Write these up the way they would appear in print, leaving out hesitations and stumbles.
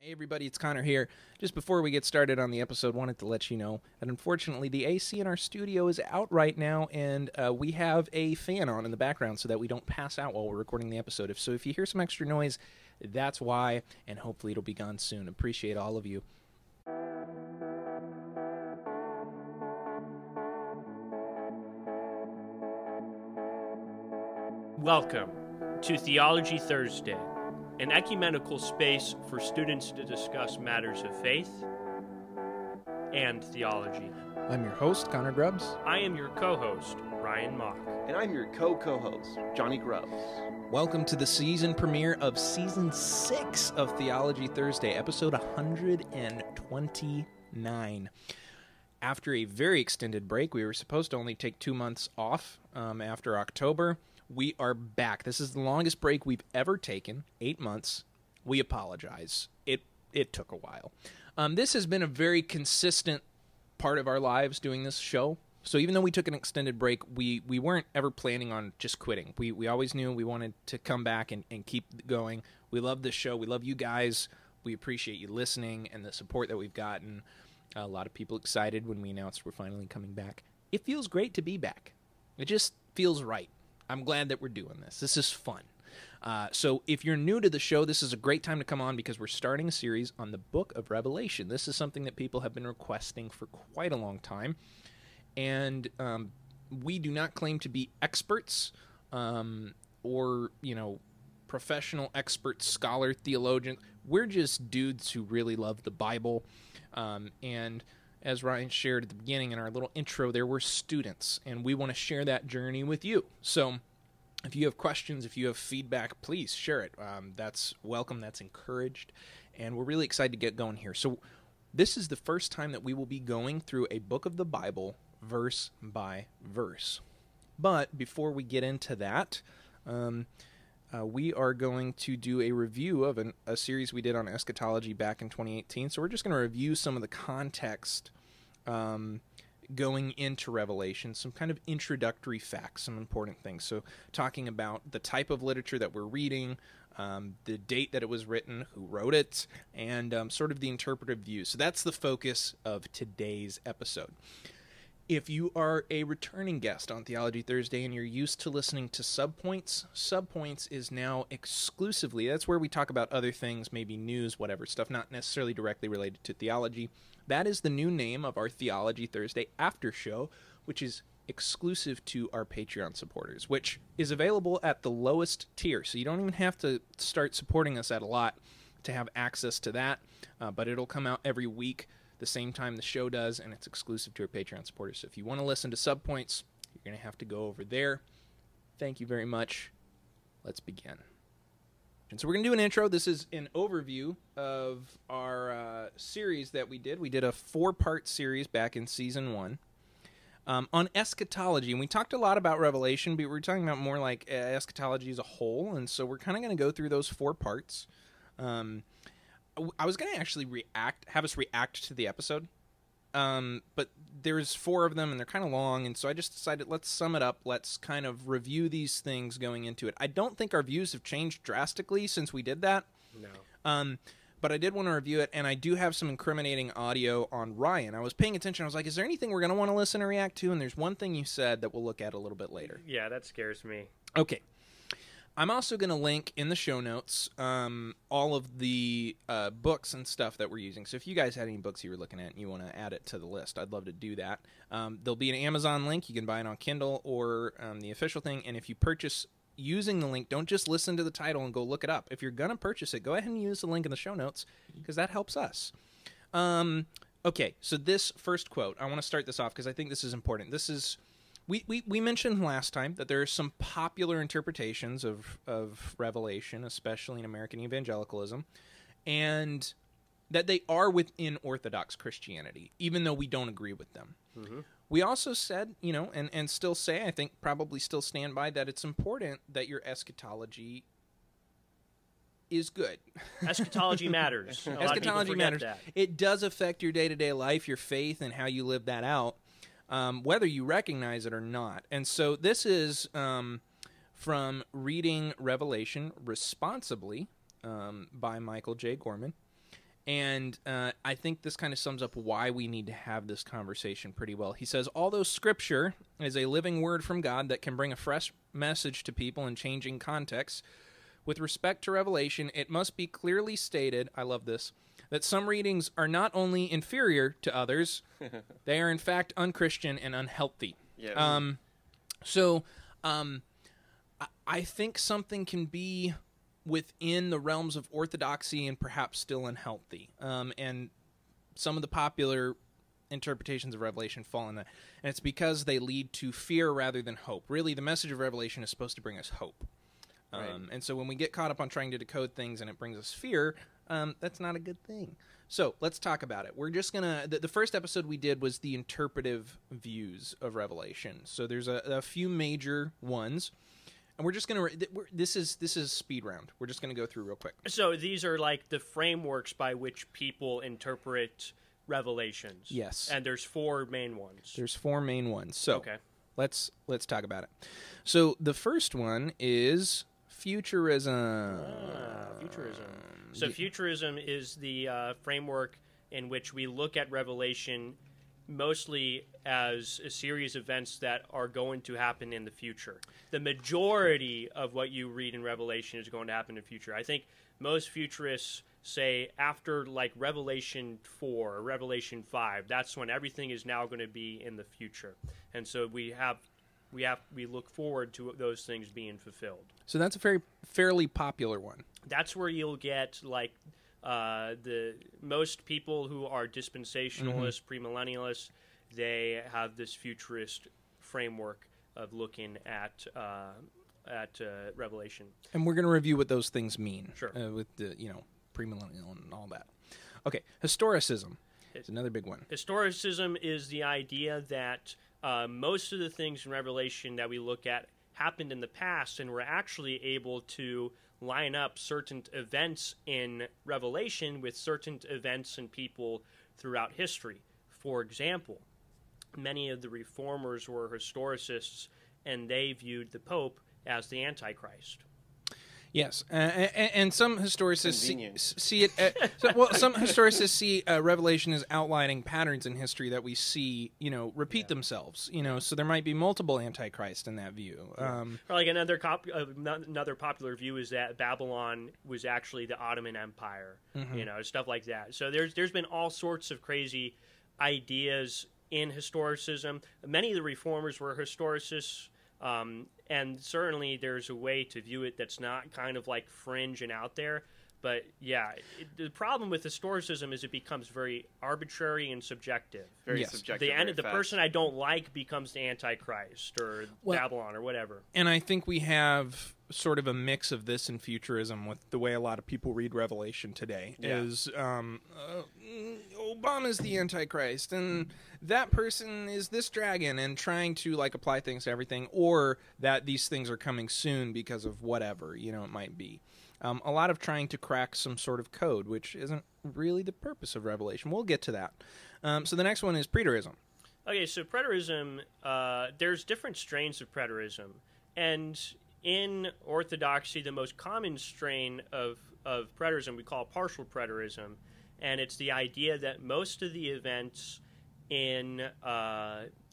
Hey everybody, it's Connor here. Just before we get started on the episode, wanted to let you know that unfortunately the AC in our studio is out right now, and we have a fan on in the background so that we don't pass out while we're recording the episode. If you hear some extra noise, that's why, and hopefully it'll be gone soon. Appreciate all of you. Welcome to Theology Thursday, an ecumenical space for students to discuss matters of faith and theology. I'm your host, Connor Grubbs. I am your co-host, Ryan Mock. And I'm your co-host, Johnny Grubbs. Welcome to the season premiere of Season 6 of Theology Thursday, episode 129. After a very extended break, we were supposed to only take 2 months off after October. We are back. This is the longest break we've ever taken, 8 months. We apologize. It took a while. This has been a very consistent part of our lives doing this show. So even though we took an extended break, we weren't ever planning on just quitting. We always knew we wanted to come back and keep going. We love this show. We love you guys. We appreciate you listening and the support that we've gotten. A lot of people excited when we announced we're finally coming back. It feels great to be back. It just feels right. I'm glad that we're doing this. This is fun. So if you're new to the show, this is a great time to come on because we're starting a series on the book of Revelation. This is something that people have been requesting for quite a long time. And we do not claim to be experts or, professional experts, scholar, theologians. We're just dudes who really love the Bible. And as Ryan shared at the beginning in our little intro there, we're students, and we want to share that journey with you. So if you have questions, if you have feedback, please share it. That's welcome, that's encouraged, and we're really excited to get going here. So this is the first time that we will be going through a book of the Bible verse by verse. But before we get into that, we are going to do a review of a series we did on eschatology back in 2018. So we're just going to review some of the context going into Revelation, some kind of introductory facts, some important things. So talking about the type of literature that we're reading, the date that it was written, who wrote it, and sort of the interpretive view. So that's the focus of today's episode. If you are a returning guest on Theology Thursday and you're used to listening to Subpoints is now exclusively, that's where we talk about other things, maybe news, whatever, stuff not necessarily directly related to theology. That is the new name of our Theology Thursday after show, which is exclusive to our Patreon supporters, which is available at the lowest tier. So you don't even have to start supporting us at a lot to have access to that, but it'll come out every week the same time the show does, and it's exclusive to our Patreon supporters. So if you want to listen to Subpoints, you're going to have to go over there. Thank you very much. Let's begin. And so we're going to do an intro. This is an overview of our series that we did. We did a 4-part series back in Season 1 on eschatology. And we talked a lot about Revelation, but we were talking about more like eschatology as a whole. And so we're kind of going to go through those 4 parts. I was going to actually have us react to the episode, but there's 4 of them, and they're kind of long, and so I just decided let's sum it up. Let's kind of review these things going into it. I don't think our views have changed drastically since we did that. No. But I did want to review it, and I do have some incriminating audio on Ryan. I was paying attention. I was like, is there anything we're going to want to listen or react to? And there's one thing you said that we'll look at a little bit later. Yeah, that scares me. Okay. I'm also going to link in the show notes all of the books and stuff that we're using. So if you guys had any books you were looking at and you want to add it to the list, I'd love to do that. There'll be an Amazon link. You can buy it on Kindle or the official thing. And if you purchase using the link, don't just listen to the title and go look it up. If you're going to purchase it, go ahead and use the link in the show notes because that helps us. Okay, so this first quote, I want to start this off because I think this is important. This is... We mentioned last time that there are some popular interpretations of Revelation, especially in American evangelicalism, and that they are within Orthodox Christianity, even though we don't agree with them. Mm-hmm. We also said, and still say, I think probably still stand by, that it's important that your eschatology is good. Eschatology matters. Eschatology matters. That. It does affect your day-to-day life, your faith, and how you live that out. Whether you recognize it or not. And so this is from Reading Revelation Responsibly by Michael J. Gorman. And I think this kind of sums up why we need to have this conversation pretty well. He says, although Scripture is a living word from God that can bring a fresh message to people in changing contexts, with respect to Revelation, it must be clearly stated, I love this, that some readings are not only inferior to others, they are in fact unchristian and unhealthy. Yeah. I think something can be within the realms of orthodoxy and perhaps still unhealthy. And some of the popular interpretations of Revelation fall in that. And it's because they lead to fear rather than hope. Really, the message of Revelation is supposed to bring us hope. Right. And so when we get caught up on trying to decode things and it brings us fear, that's not a good thing. So let's talk about it. We're just going to... The first episode we did was the interpretive views of Revelation. So there's a few major ones. And we're just going to... This is speed round. We're just going to go through real quick. So these are like the frameworks by which people interpret Revelations. Yes. And there's 4 main ones. There's 4 main ones. So Okay. let's talk about it. So the first one is futurism. Futurism. So futurism is the framework in which we look at Revelation mostly as a series of events that are going to happen in the future. The majority of what you read in Revelation is going to happen in the future. I think most futurists say after like Revelation 4 or Revelation 5, that's when everything is now going to be in the future. And so we look forward to those things being fulfilled. So that's a fairly popular one. That's where you'll get like the most people who are dispensationalists, premillennialists. They have this futurist framework of looking at Revelation. And we're going to review what those things mean. Sure. With the premillennial and all that. Okay, historicism is another big one. Historicism is the idea that most of the things in Revelation that we look at happened in the past, and we're actually able to line up certain events in Revelation with certain events and people throughout history. For example, many of the reformers were historicists, and they viewed the Pope as the Antichrist. Yes, and some historicists see it. Some historicists see Revelation as outlining patterns in history that we see, repeat themselves. So there might be multiple antichrists in that view. Or like another popular view is that Babylon was actually the Ottoman Empire. Stuff like that. So there's been all sorts of crazy ideas in historicism. Many of the reformers were historicists. And certainly there's a way to view it that's not kind of like fringe and out there. But yeah, the problem with historicism is it becomes very arbitrary and subjective. Very subjective. The person I don't like becomes the Antichrist or Babylon or whatever. And I think we have sort of a mix of this and futurism with the way a lot of people read Revelation today. Is Obama's the Antichrist and that person is this dragon, and trying to like apply things to everything, or that these things are coming soon because of whatever it might be. A lot of trying to crack some sort of code, which isn't really the purpose of Revelation. We'll get to that. So the next one is preterism. Okay, so preterism, there's different strains of preterism. And in Orthodoxy, the most common strain of preterism we call partial preterism. And it's the idea that most of the events in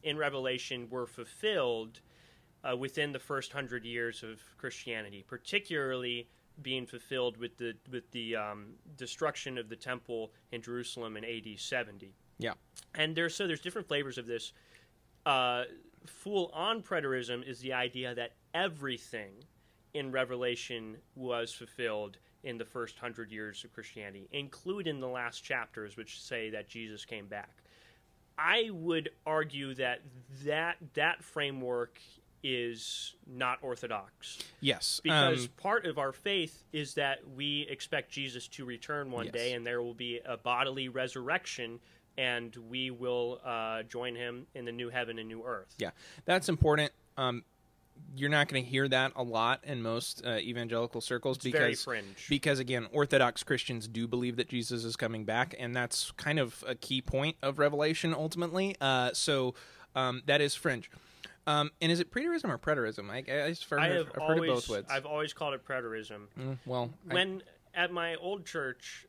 Revelation were fulfilled within the first 100 years of Christianity, particularly being fulfilled with the destruction of the temple in Jerusalem in AD 70. Yeah. And there's different flavors of this. Full-on preterism is the idea that everything in Revelation was fulfilled in the first 100 years of Christianity, including the last chapters, which say that Jesus came back. I would argue that framework is not orthodox. Yes. Because part of our faith is that we expect Jesus to return one day, and there will be a bodily resurrection, and we will join him in the new heaven and new earth. Yeah, that's important. You're not going to hear that a lot in most evangelical circles. It's very fringe. Because, again, Orthodox Christians do believe that Jesus is coming back, and that's kind of a key point of Revelation, ultimately. So that is fringe. And is it preterism or preterism? I've heard of both ways. I've always called it preterism. At my old church,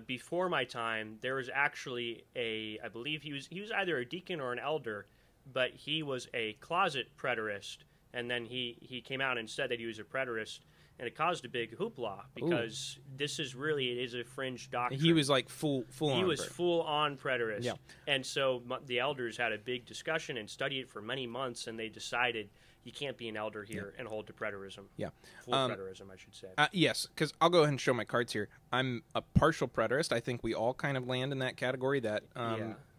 before my time, there was actually I believe he was either a deacon or an elder, but he was a closet preterist, and then he came out and said that he was a preterist, and it caused a big hoopla because this is really, it is a fringe doctrine. He was like full on. He was full on preterist. Yeah. And so the elders had a big discussion and studied it for many months, and they decided you can't be an elder here and hold to preterism. Yeah. Full preterism, I should say. Yes, because I'll go ahead and show my cards here. I'm a partial preterist. I think we all kind of land in that category that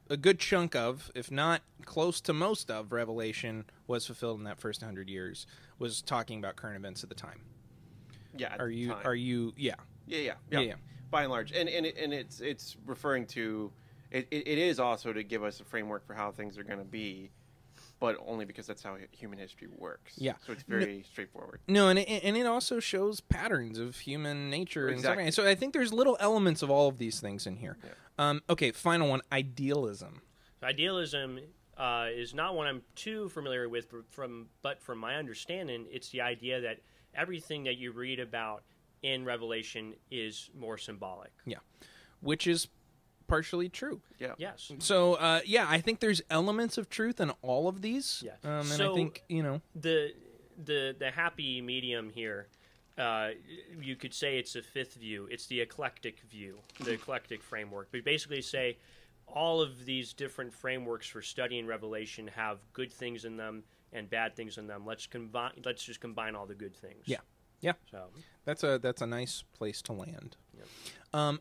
a good chunk of, if not close to most of, Revelation was fulfilled in that first 100 years, was talking about current events at the time. Yeah. Are you? Yeah. Yeah. By and large, and it's referring to it is also to give us a framework for how things are going to be, but only because that's how human history works. Yeah. So it's very straightforward. No, and it also shows patterns of human nature. Exactly. And so I think there's little elements of all of these things in here. Yeah. Okay, final one, idealism. Idealism is not one I'm too familiar with, but from my understanding, it's the idea that everything that you read about in Revelation is more symbolic. Yeah, which is partially true. Yeah. Yes. So, I think there's elements of truth in all of these. Yeah. And So I think, the happy medium here, you could say it's a fifth view. It's the eclectic view, the eclectic framework. We basically say all of these different frameworks for studying Revelation have good things in them and bad things in them. Let's just combine all the good things. Yeah. Yeah. So that's a nice place to land. Yep.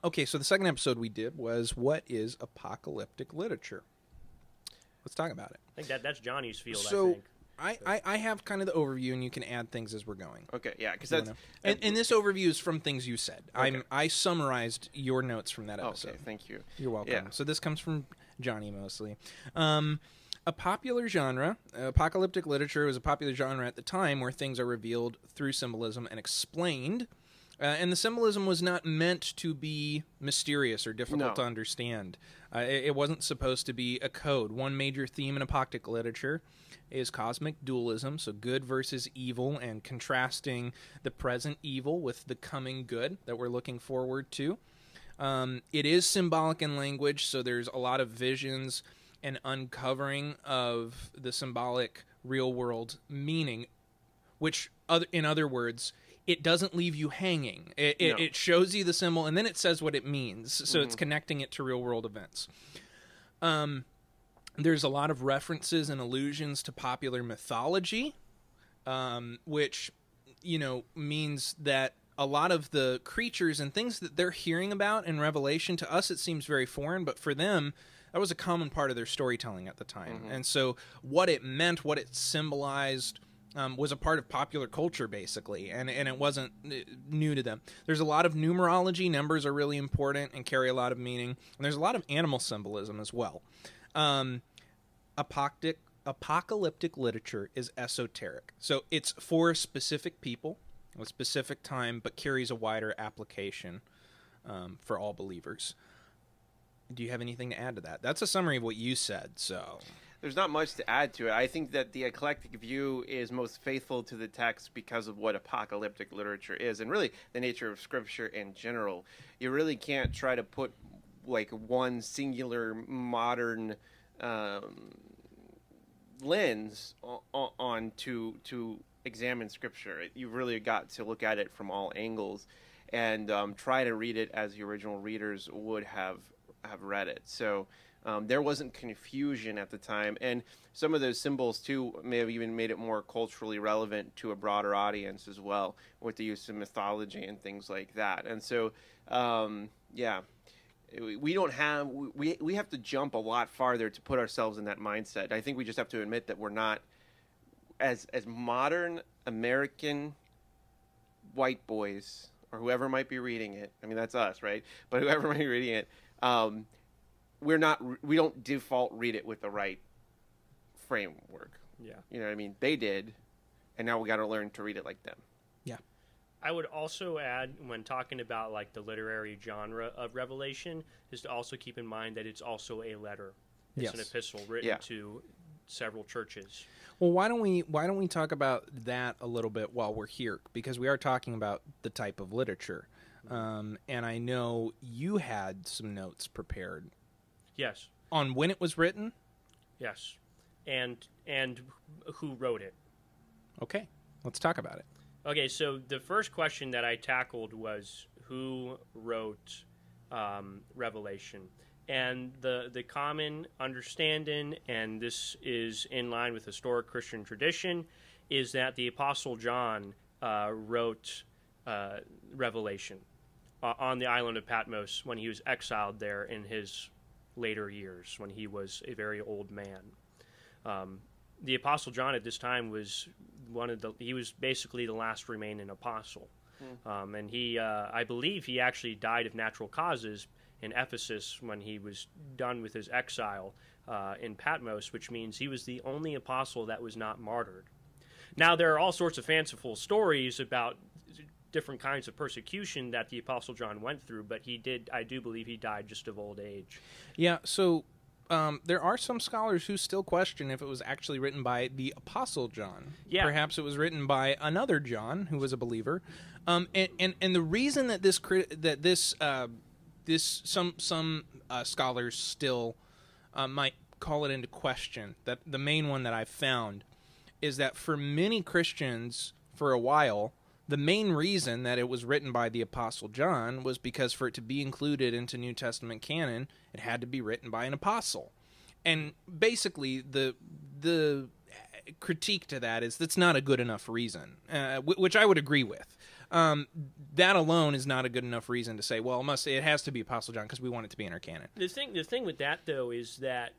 Okay, so the second episode we did was what is apocalyptic literature? Let's talk about it. I think that's Johnny's field. So I think. I have kind of the overview, and you can add things as we're going. Okay. Yeah. Because that's and this overview is from things you said. Okay. I summarized your notes from that episode. Okay. Thank you. You're welcome. Yeah. So this comes from Johnny mostly. A popular genre, apocalyptic literature was a popular genre at the time where things are revealed through symbolism and explained. And the symbolism was not meant to be mysterious or difficult to understand. It wasn't supposed to be a code. One major theme in apocalyptic literature is cosmic dualism, so good versus evil, and contrasting the present evil with the coming good that we're looking forward to. It is symbolic in language, so there's a lot of visions and uncovering of the symbolic real-world meaning, which, in other words, it doesn't leave you hanging. It shows you the symbol, and then it says what it means, so it's connecting it to real-world events. There's a lot of references and allusions to popular mythology, which, means that a lot of the creatures and things that they're hearing about in Revelation, to us it seems very foreign, but for them, that was a common part of their storytelling at the time. And so what it meant, what it symbolized, was a part of popular culture, basically, and it wasn't new to them. There's a lot of numerology. Numbers are really important and carry a lot of meaning. And there's a lot of animal symbolism as well. Apocalyptic literature is esoteric. So it's for specific people, a specific time, but carries a wider application for all believers. Do you have anything to add to that? That's a summary of what you said, so... There's not much to add to it. I think that the eclectic view is most faithful to the text because of what apocalyptic literature is, and really the nature of Scripture in general. You really can't try to put like one singular modern lens on to examine Scripture. You've really got to look at it from all angles and try to read it as the original readers would have read it. So there wasn't confusion at the time, and some of those symbols too may have even made it more culturally relevant to a broader audience as well, with the use of mythology and things like that. And so we have to jump a lot farther to put ourselves in that mindset. I think we just have to admit that we're not as modern American white boys, or whoever might be reading it. I mean, that's us, right? But whoever might be reading it, we don't default read it with the right framework. Yeah. You know what I mean? They did, and now we got to learn to read it like them. Yeah. I would also add, when talking about like the literary genre of Revelation, is to also keep in mind that it's also a letter. It's an epistle written to several churches. Well, why don't we talk about that a little bit while we're here, because we are talking about the type of literature. And I know you had some notes prepared Yes. on when it was written. Yes. And who wrote it. Okay, let's talk about it. Okay, so the first question that I tackled was who wrote Revelation. And the common understanding, and this is in line with historic Christian tradition, is that the Apostle John wrote Revelation on the island of Patmos when he was exiled there in his later years, when he was a very old man. The Apostle John at this time was he was basically the last remaining apostle. And he, I believe he actually died of natural causes in Ephesus when he was done with his exile in Patmos, which means he was the only apostle that was not martyred. Now, there are all sorts of fanciful stories about different kinds of persecution that the Apostle John went through, but I do believe he died just of old age. Yeah, so there are some scholars who still question if it was actually written by the Apostle John. Yeah. Perhaps it was written by another John who was a believer. And the reason that some scholars still might call it into question, that the main one that I've found is that for many Christians for a while, the main reason that it was written by the Apostle John was because for it to be included into New Testament canon, it had to be written by an apostle. And basically, the critique to that is that's not a good enough reason, which I would agree with. That alone is not a good enough reason to say, well, it has to be Apostle John because we want it to be in our canon. The thing with that, though, is that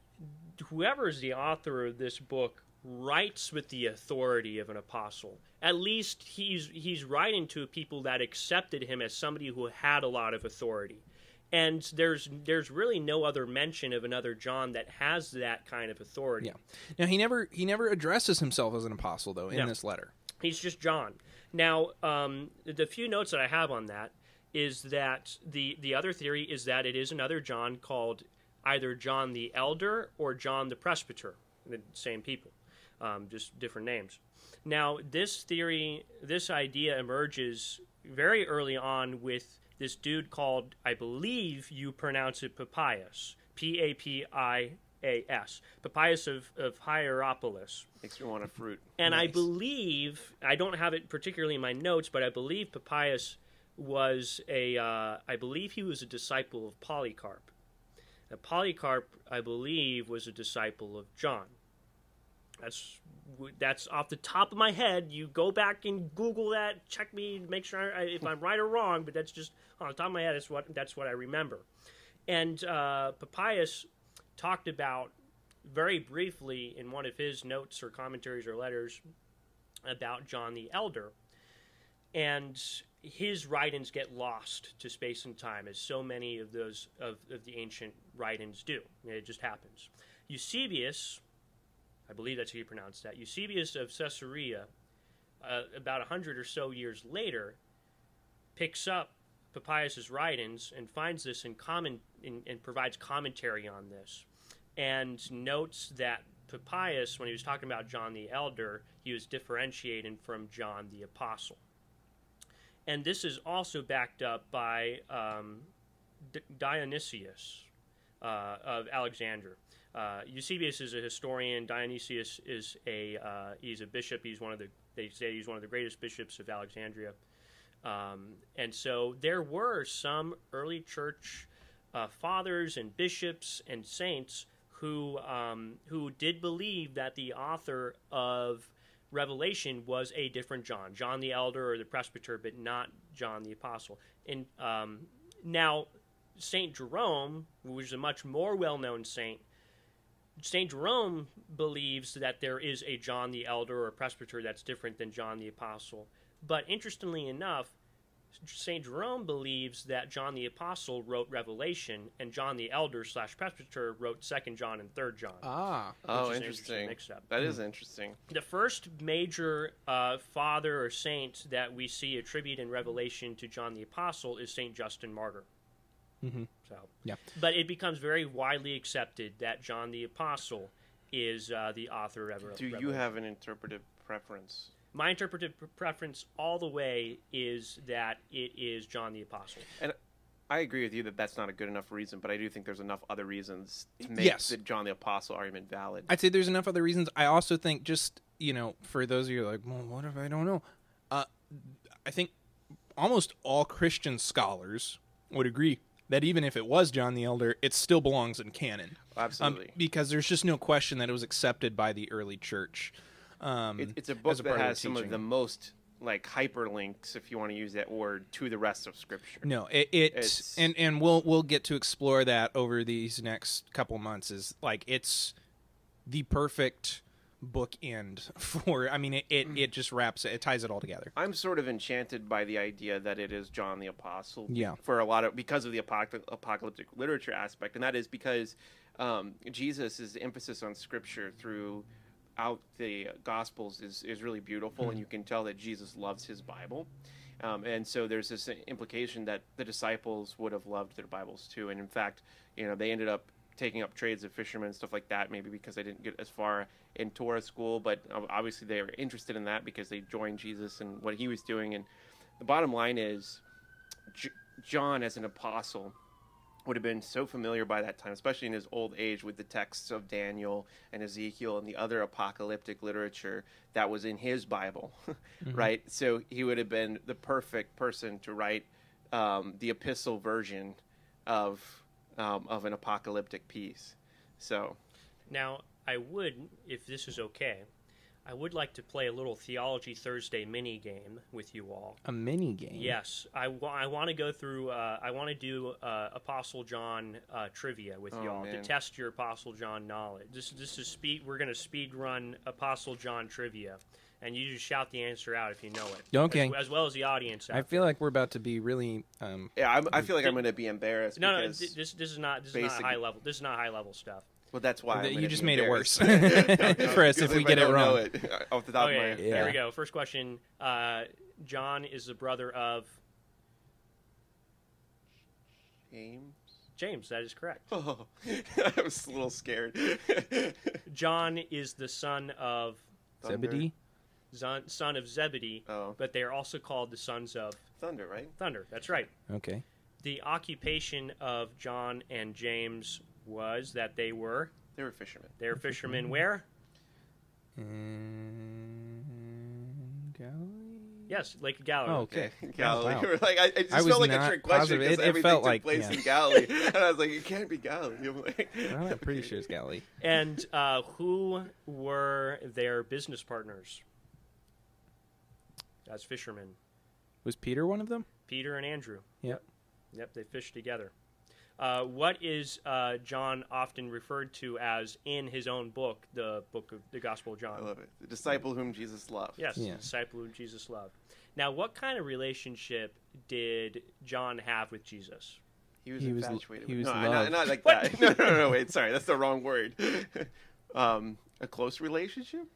whoever is the author of this book writes with the authority of an apostle. At least he's writing to people that accepted him as somebody who had a lot of authority. And there's really no other mention of another John that has that kind of authority. Yeah. Now he never addresses himself as an apostle though in this letter. He's just John. Now, the few notes that I have on that is that the other theory is that it is another John called either John the Elder or John the Presbyter, the same people. Just different names. Now, this idea emerges very early on with this dude called, I believe you pronounce it Papias, Papias, Papias of Hierapolis. Makes me want a fruit. And Nice. I believe, I don't have it particularly in my notes, but I believe Papias was I believe he was a disciple of Polycarp. Now, Polycarp, I believe, was a disciple of John. That's off the top of my head. You go back and Google that, check me, make sure if I'm right or wrong. But that's just on the top of my head. That's what I remember. And Papias talked about very briefly in one of his notes or commentaries or letters about John the Elder, and his writings get lost to space and time, as so many of those of the ancient writings do. It just happens. Eusebius, I believe that's how you pronounce that. Eusebius of Caesarea, about 100 or so years later, picks up Papias' writings and finds this and provides commentary on this, and notes that Papias, when he was talking about John the Elder, he was differentiating from John the Apostle. And this is also backed up by Dionysius of Alexandria. Eusebius is a historian. Dionysius is he's a bishop. They say he's one of the greatest bishops of Alexandria. And so there were some early church fathers and bishops and saints who did believe that the author of Revelation was a different John the Elder or the Presbyter, but not John the Apostle. And now, Saint Jerome, who is a much more well-known saint, St. Jerome believes that there is a John the Elder or Presbyter that's different than John the Apostle. But interestingly enough, St. Jerome believes that John the Apostle wrote Revelation, and John the Elder / Presbyter wrote 2nd John and 3rd John. Oh, Which is interesting. mix-up. That is interesting. The first major father or saint that we see attributed in Revelation to John the Apostle is St. Justin Martyr. Mm-hmm. So, yeah. But it becomes very widely accepted that John the Apostle is the author of Do you have an interpretive preference? My interpretive preference all the way is that it is John the Apostle. And I agree with you that that's not a good enough reason, but I do think there's enough other reasons to make the John the Apostle argument valid. I'd say there's enough other reasons. I also think just, for those of you like, well, what if I don't know? I think almost all Christian scholars would agree that even if it was John the Elder, it still belongs in canon. Absolutely. Because there's just no question that it was accepted by the early church. It's a book that has some of the most hyperlinks, if you want to use that word, to the rest of Scripture. No, it's and we'll get to explore that over these next couple months. It's the perfect bookend for. I mean, it just wraps it ties it all together. I'm sort of enchanted by the idea that it is John the Apostle. Yeah. Because of the apocalyptic literature aspect, and that is because Jesus' emphasis on Scripture throughout the Gospels is really beautiful, and you can tell that Jesus loves his Bible. And so there's this implication that the disciples would have loved their Bibles too. And in fact, they ended up taking up trades of fishermen and stuff like that, maybe because they didn't get as far in Torah school, but obviously they were interested in that because they joined Jesus and what he was doing. And the bottom line is John as an apostle would have been so familiar by that time, especially in his old age, with the texts of Daniel and Ezekiel and the other apocalyptic literature that was in his Bible, right? So he would have been the perfect person to write the epistle version of an apocalyptic piece. So now, I would, if this is okay, I would like to play a little Theology Thursday mini game with you all. A mini game? Yes. I want to go through, I want to do Apostle John trivia with you all to test your Apostle John knowledge. This is speed. We're going to speed run Apostle John trivia. And you just shout the answer out if you know it. Okay. As well as the audience. I feel like we're about to be really. I feel like I'm going to be embarrassed. No, this is not high level. This is not high level stuff. Well, that's why you just made it worse for us if we get it wrong. Off the top of my head. Here we go. First question. John is the brother of James. That is correct. Oh, I was a little scared. John is the son of Zebedee. Son of Zebedee, but they are also called the sons of Thunder, right? Thunder, that's right. Okay. The occupation of John and James was that they were fishermen. They were fishermen where? Galilee? Yes, Lake Galilee. Oh, okay. Galilee. Wow. It just felt like a trick question because everything took place in Galilee. And I was like, it can't be Galilee. I'm pretty sure it's Galilee. And who were their business partners? As fishermen. Was Peter one of them? Peter and Andrew. Yep, they fished together. What is John often referred to as in his own book, the book of the Gospel of John? I love it. The disciple whom Jesus loved. Yes, the disciple whom Jesus loved. Now, what kind of relationship did John have with Jesus? He was infatuated. He was not like that. No, wait, sorry, that's the wrong word. A close relationship?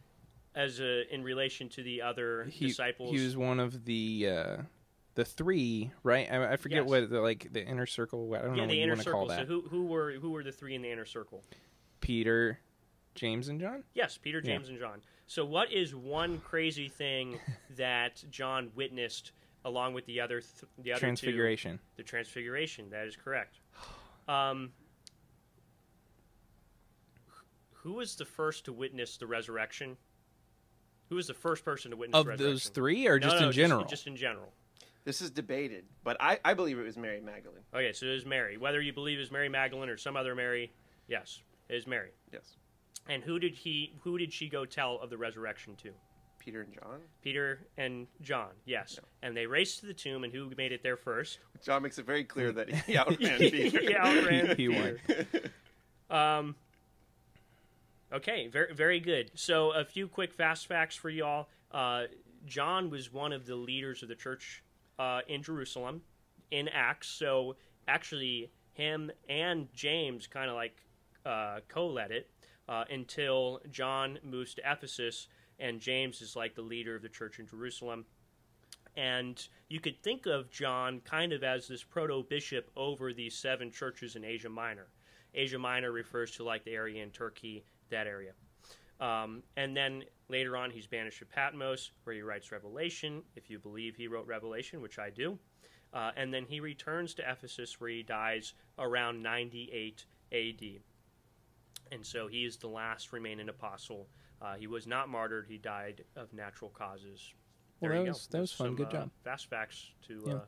In relation to the other disciples? He was one of the three, right? I forget what the inner circle. I don't know what you want to call that. So who were the three in the inner circle? Peter, James, and John. Yes, Peter, James, and John. So what is one crazy thing that John witnessed along with the other Transfiguration. Two? The Transfiguration. That is correct. Who was the first to witness the resurrection? Who was the first person to witness the resurrection? Of those three, or just in general? Just in general. This is debated, but I believe it was Mary Magdalene. Okay, so it is Mary. Whether you believe it was Mary Magdalene or some other Mary, yes, it is Mary. Yes. And who did she go tell of the resurrection to? Peter and John? Peter and John, yes. Yeah. And they raced to the tomb, and who made it there first? John makes it very clear that he outran Peter. He outran Peter. Okay, very, very good. So a few quick fast facts for y'all. John was one of the leaders of the church in Jerusalem in Acts. So actually, him and James kind of co-led it until John moves to Ephesus, and James is like the leader of the church in Jerusalem. And you could think of John kind of as this proto-bishop over these 7 churches in Asia Minor. Asia Minor refers to the area in Turkey, that area. And then later on, he's banished to Patmos, where he writes Revelation, if you believe he wrote Revelation, which I do. And then he returns to Ephesus, where he dies around 98 A.D. And so he is the last remaining apostle. He was not martyred. He died of natural causes. Well, There you that was fun. Some, Good job. Fast facts to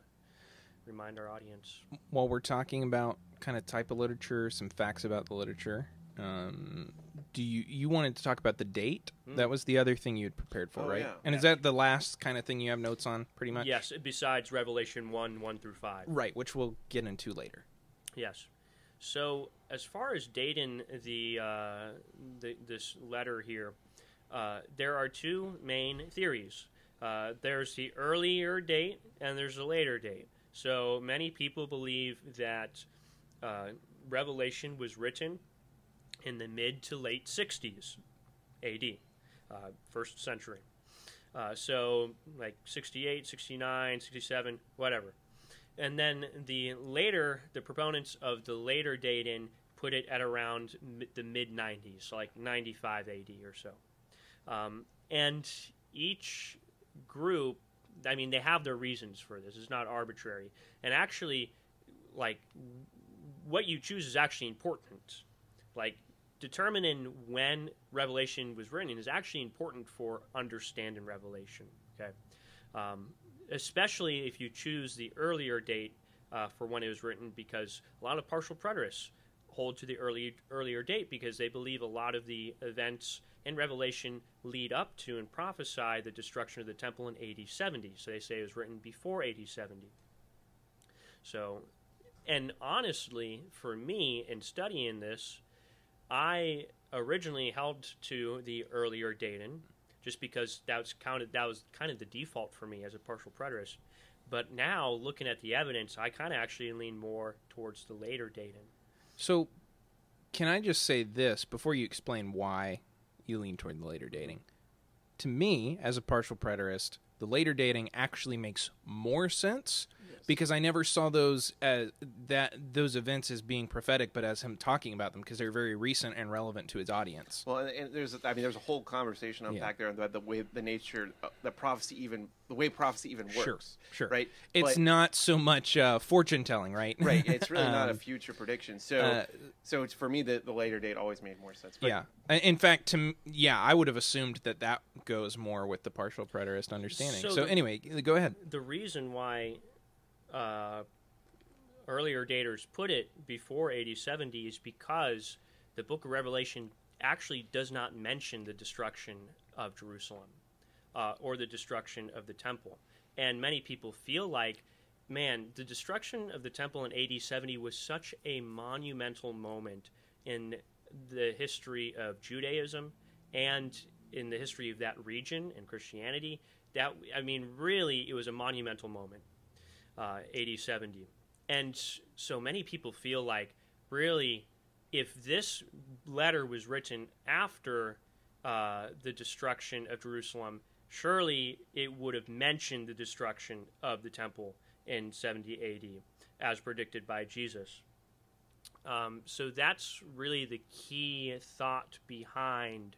remind our audience. While we're talking about kind of type of literature, some facts about the literature, do you wanted to talk about the date? That was the other thing you had prepared for, right? Yeah. And is that the last kind of thing you have notes on, pretty much? Yes, besides Revelation 1 through 5. Right, which we'll get into later. Yes. So as far as dating this letter here, there are two main theories. There's the earlier date and there's a later date. So many people believe that Revelation was written in the mid to late 60s AD, first century. So like 68, 69, 67, whatever. And then the proponents of the later dating put it at around the mid-90s, so like 95 AD or so. And each group, I mean, they have their reasons for this. It's not arbitrary. And actually, like, what you choose is actually important. Like, determining when Revelation was written is actually important for understanding Revelation, okay? Especially if you choose the earlier date for when it was written, because a lot of partial preterists hold to the earlier date because they believe a lot of the events in Revelation lead up to and prophesy the destruction of the temple in AD 70. So they say it was written before AD 70. So, and honestly, for me, in studying this, I originally held to the earlier dating, just because that was kind of the default for me as a partial preterist. But now, looking at the evidence, I kind of actually lean more towards the later dating. So, can I just say this before you explain why you lean toward the later dating? To me, as a partial preterist, the later dating actually makes more sense, because I never saw those events as being prophetic, but as him talking about them, because they're very recent and relevant to his audience. Well, and there's a whole conversation back there about the way prophecy even works. Sure. Right. It's not so much fortune telling, right? Right. It's really not a future prediction. So it's, for me, the later date always made more sense. But, yeah. In fact, I would have assumed that goes more with the partial preterist understanding. So anyway, go ahead. The reason why earlier daters put it before AD 70 is because the book of Revelation actually does not mention the destruction of Jerusalem or the destruction of the temple. And many people feel like, man, the destruction of the temple in AD 70 was such a monumental moment in the history of Judaism and in the history of that region and Christianity. That, I mean, really, it was a monumental moment. AD 70. And so many people feel like, really, if this letter was written after the destruction of Jerusalem, surely it would have mentioned the destruction of the temple in 70 AD, as predicted by Jesus. So that's really the key thought behind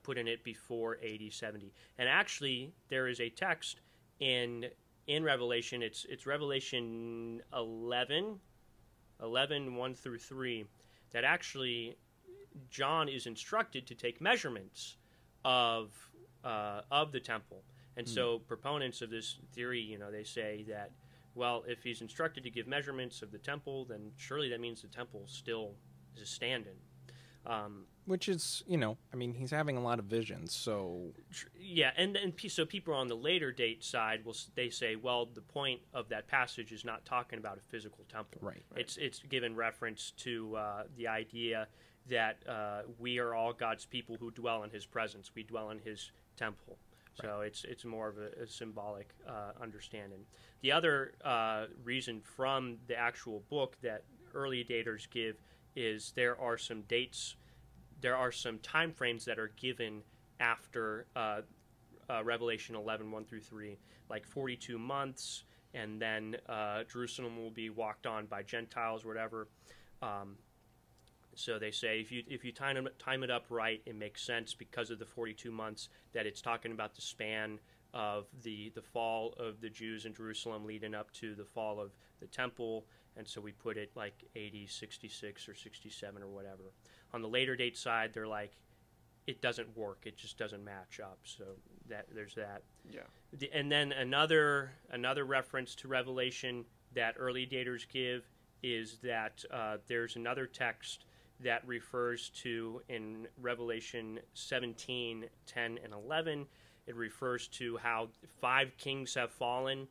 putting it before AD 70. And actually, there is a text in Revelation, it's Revelation 11, 1 through 3, that actually John is instructed to take measurements of the temple. And so proponents of this theory, they say that, well, if he's instructed to give measurements of the temple, then surely that means the temple still is standing. Which is, he's having a lot of visions, so... Yeah, and so people on the later date side, they say, well, the point of that passage is not talking about a physical temple. Right. It's given reference to the idea that we are all God's people who dwell in his presence. We dwell in his temple. So it's more of a symbolic understanding. The other reason from the actual book that early daters give is there are some time frames that are given after Revelation 11, 1 through 3, like 42 months, and then Jerusalem will be walked on by Gentiles or whatever. So they say if you time it up right, it makes sense because of the 42 months that it's talking about the span of the fall of the Jews in Jerusalem leading up to the fall of the temple, and so we put it like 80, 66, or 67 or whatever. On the later date side, they're like, it doesn't work. It just doesn't match up. So there's that. Yeah. And then another reference to Revelation that early daters give is that there's another text that refers to, in Revelation 17, 10, and 11, it refers to how 5 kings have fallen,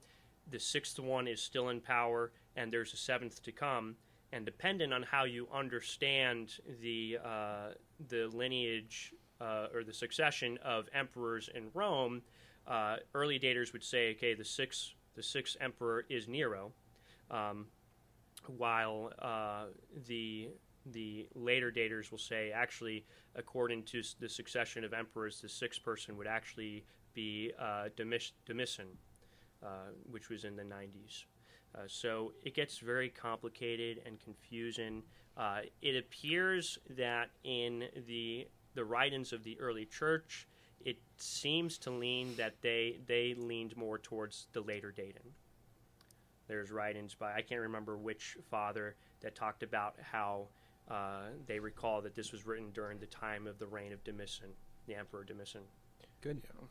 the 6th one is still in power, and there's a 7th to come. And depending on how you understand the lineage or the succession of emperors in Rome, early daters would say, okay, the sixth emperor is Nero, while the later daters will say, actually, according to the succession of emperors, the 6th person would actually be Domitian, which was in the 90s. So it gets very complicated and confusing. It appears that in the writings of the early church, it seems to lean that they leaned more towards the later dating. There's writings by, I can't remember which father, that talked about how they recall that this was written during the time of the reign of Domitian, the Emperor Domitian. Good. Yeah.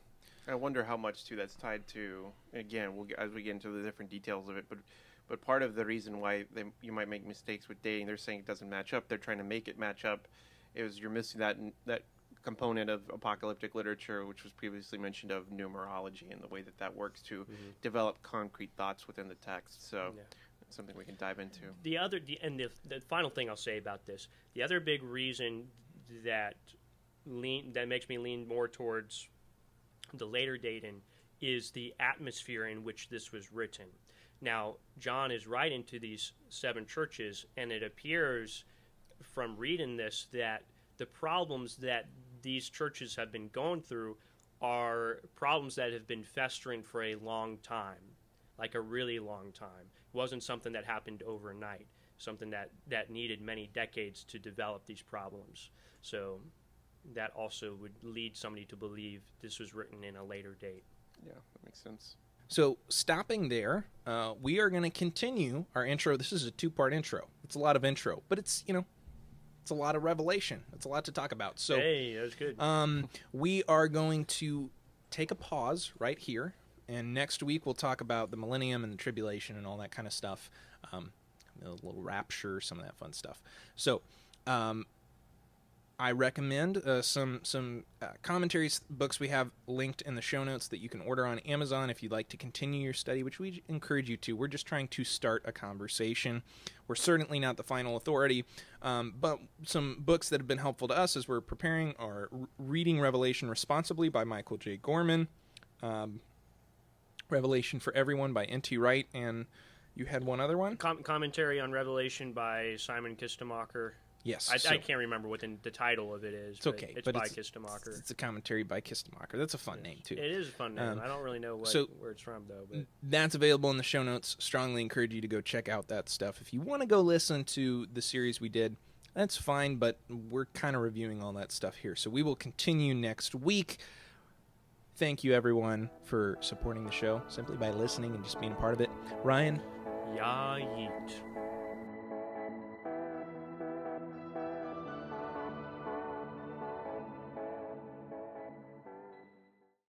I wonder how much too that's tied to. Again, as we get into the different details of it, but part of the reason why you might make mistakes with dating, they're saying it doesn't match up. They're trying to make it match up. Is you're missing that component of apocalyptic literature, which was previously mentioned, of numerology and the way that works to develop concrete thoughts within the text. So. Yeah. Something we can dive into. The final thing I'll say about this, the other big reason that makes me lean more towards the later dating is the atmosphere in which this was written. Now, John is writing to these 7 churches, and it appears from reading this that the problems that these churches have been going through are problems that have been festering for a long time, like a really long time. It wasn't something that happened overnight, something that needed many decades to develop these problems. So that also would lead somebody to believe this was written in a later date. Yeah, that makes sense. So stopping there, we are going to continue our intro. This is a 2-part intro. It's a lot of intro, but it's a lot of revelation. It's a lot to talk about. So, hey, that was good. We are going to take a pause right here. And next week, we'll talk about the millennium and the tribulation and all that kind of stuff. A little rapture, some of that fun stuff. So I recommend some commentaries, books we have linked in the show notes that you can order on Amazon if you'd like to continue your study, which we encourage you to. We're just trying to start a conversation. We're certainly not the final authority, but some books that have been helpful to us as we're preparing are Reading Revelation Responsibly by Michael J. Gorman, Revelation for Everyone by N.T. Wright, and you had one other one? Commentary on Revelation by Simon Kistemacher. Yes. I can't remember what the title of it is. It's okay. It's by Kistemacher. It's a commentary by Kistemacher. That's a fun name, too. It is a fun name. I don't really know where it's from, though. But that's available in the show notes. Strongly encourage you to go check out that stuff. If you want to go listen to the series we did, that's fine, but we're kind of reviewing all that stuff here. So we will continue next week. Thank you, everyone, for supporting the show simply by listening and just being a part of it. Ryan? Ya yeet.